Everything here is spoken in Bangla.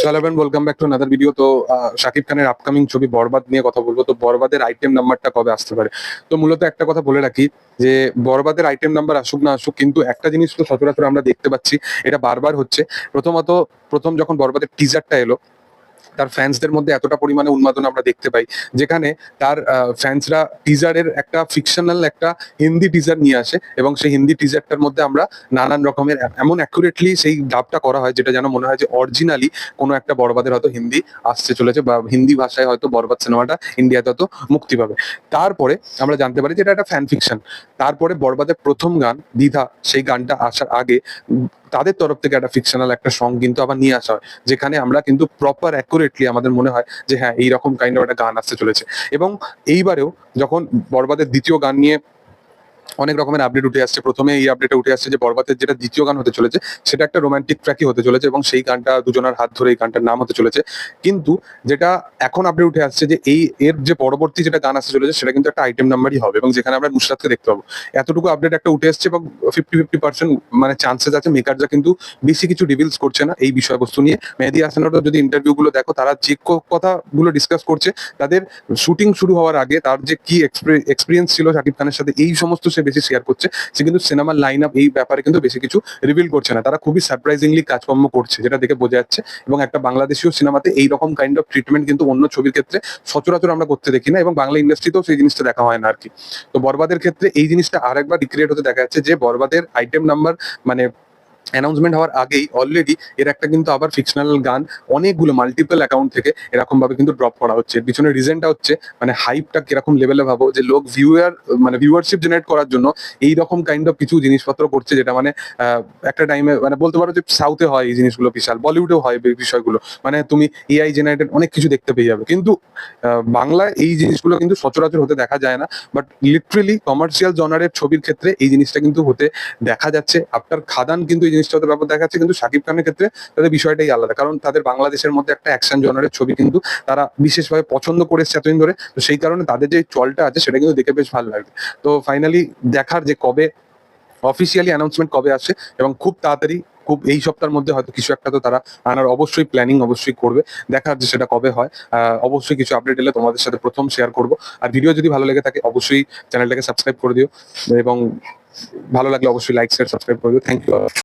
Hello everyone, welcome back to another video. তো শাকিব খানের আপকামিং ছবি বরবাদ নিয়ে কথা বলবো। তো বরবাদের আইটেম নাম্বারটা কবে আসতে পারে? তো মূলত একটা কথা বলে রাখি যে বরবাদের আইটেম নাম্বার আসুক না আসুক, কিন্তু একটা জিনিস তো সচরাচর আমরা দেখতে পাচ্ছি, এটা বারবার হচ্ছে। প্রথম যখন বরবাদের টিজারটা এলো, তার ফ্যান্সদের মধ্যে এতটা পরিমাণে উন্মাদনা আমরা দেখতে পাই, যেখানে তার ফ্যান্সরা টিজারের একটা ফিকশনাল একটা হিন্দি টিজার নিয়ে আসে, এবং সেই হিন্দি টিজারটার মধ্যে আমরা নানান রকমের এমন অ্যাকুরেটলি সেই ডাবটা করা হয়, যেটা যেন মনে হয় যে অরিজিনালি কোনো একটা বরবাদের হয়তো হিন্দি আসতে চলেছে, বা হিন্দি ভাষায় হয়তো বরবাদ সিনেমাটা ইন্ডিয়াতে হয়তো মুক্তি পাবে। তারপরে আমরা জানতে পারি যে এটা একটা ফ্যান ফিকশন। তারপরে বরবাদের প্রথম গান দ্বিধা, সেই গানটা আসার আগে তাদের তরফ থেকে একটা ফিকশনাল একটা সং কিন্তু আবার নিয়ে আসা হয়, যেখানে আমরা কিন্তু প্রপার অ্যাকুরেটলি আমাদের মনে হয় যে হ্যাঁ, এইরকম কাইন্ড অফ একটা গান আসতে চলেছে। এবং এইবারেও যখন বরবাদের দ্বিতীয় গান নিয়ে অনেক রকমের আপডেট উঠে আসছে, প্রথমে এই আপডেটে উঠে আসছে যে বরবাদের যেটা দ্বিতীয় গান হতে চলেছে সেটা একটা রোমান্টিক ট্র্যাকই হতে চলেছে, এবং সেই গানটা দুজনের হাত ধরে এই গানটার নাম হতে চলেছে। কিন্তু যেটা এখন আপডেট উঠে আসছে যে এর যে পরবর্তী যেটা গান আসতে চলেছে সেটা কিন্তু একটা আইটেম নাম্বারই হবে, এবং যেখানে আমরা নুসরাতকে দেখতে পাবো। এতটুকু আপডেট একটা উঠে আসছে, এবং 50-50% মানে চান্সেস আছে। মেকাররা কিন্তু বেশি কিছু রিভিলস করছে না এই বিষয়বস্তু নিয়ে। মেহেদী হাসানেরও যদি ইন্টারভিউ গুলো দেখো, তারা যে কথাগুলো ডিসকাস করছে, তাদের শুটিং শুরু হওয়ার আগে তার যে কি এক্সপিরিয়েন্স ছিল শাকিব খানের সাথে, এই সমস্ত সে বেশি শেয়ার করছে। সে কিন্তু সিনেমার লাইন আপ এই ব্যাপারে কিন্তু বেশি কিছু রিভিল করছে না। তারা খুবই সারপ্রাইজিংলি কাজকর্ম করছে, যেটা দেখে বোঝা যাচ্ছে। এবং একটা বাংলাদেশীয় সিনেমাতে এইরকম কাইন্ড অফ ট্রিটমেন্ট কিন্তু অন্য ছবির ক্ষেত্রে সচরাচর আমরা করতে দেখি না, এবং বাংলা ইন্ডাস্ট্রিতেও সেই জিনিসটা দেখা হয় না আর কি। তো বরবাদের ক্ষেত্রে এই জিনিসটা আরেকবার রিক্রিয়েট হতে দেখা যাচ্ছে, যে বরবাদের আইটেম নাম্বার মানে অ্যানাউন্সমেন্ট হওয়ার আগেই অলরেডি এর একটা কিন্তু আবার ফিকশনাল গান অনেকগুলো মাল্টিপল অ্যাকাউন্ট থেকে এরকম ভাবে কিন্তু ড্রপ করা হচ্ছে। এর পিছনে রিজনটা হচ্ছে মানে হাইপটা কিরকম লেভেলে ভাবো, যে লোক ভিউয়ারশিপ জেনারেট করার জন্য এই রকম কাইন্ড অফ কিছু জিনিসপত্র করছে, যেটা মানে একটা টাইমে মানে বলতে পারো যে সাউথে হয় এই জিনিসগুলো, বিশাল বলিউডেও হয় এই বিষয়গুলো। মানে তুমি এআই জেনারেটেড অনেক কিছু দেখতে পেয়ে যাবে, কিন্তু বাংলায় এই জিনিসগুলো কিন্তু সচরাচর হতে দেখা যায় না। বাট লিটারেলি কমার্শিয়াল জনারের ছবির ক্ষেত্রে এই জিনিসটা কিন্তু হতে দেখা যাচ্ছে। আফটার খাদান কিন্তু এই জিনিসটা হতে ব্যাপার দেখা যাচ্ছে, কিন্তু শাকিব খানের ক্ষেত্রে তাদের বিষয়টাই আলাদা, কারণ তাদের বাংলাদেশের মধ্যে একটা অ্যাকশন জনারের ছবি কিন্তু তারা বিশেষভাবে পছন্দ করে এসছে এতদিন ধরে। তো সেই কারণে তাদের যে চলটা আছে সেটা কিন্তু দেখে বেশ ভালো লাগবে। তো ফাইনালি দেখার যে কবে অফিসিয়ালি অ্যানাউন্সমেন্ট কবে আসে, এবং খুব তাড়াতাড়ি, খুব এই সপ্তাহের মধ্যে হয়তো কিছু একটা তো তারা আনার অবশ্যই প্ল্যানিং অবশ্যই করবে। দেখার যে সেটা কবে হয়। অবশ্যই কিছু আপডেট এলে তোমাদের সাথে প্রথম শেয়ার করব। আর ভিডিও যদি ভালো লেগে থাকে অবশ্যই চ্যানেলটাকে সাবস্ক্রাইব করে দিও, এবং ভালো লাগলে অবশ্যই লাইক শেয়ার সাবস্ক্রাইব করে দিও। Thank you.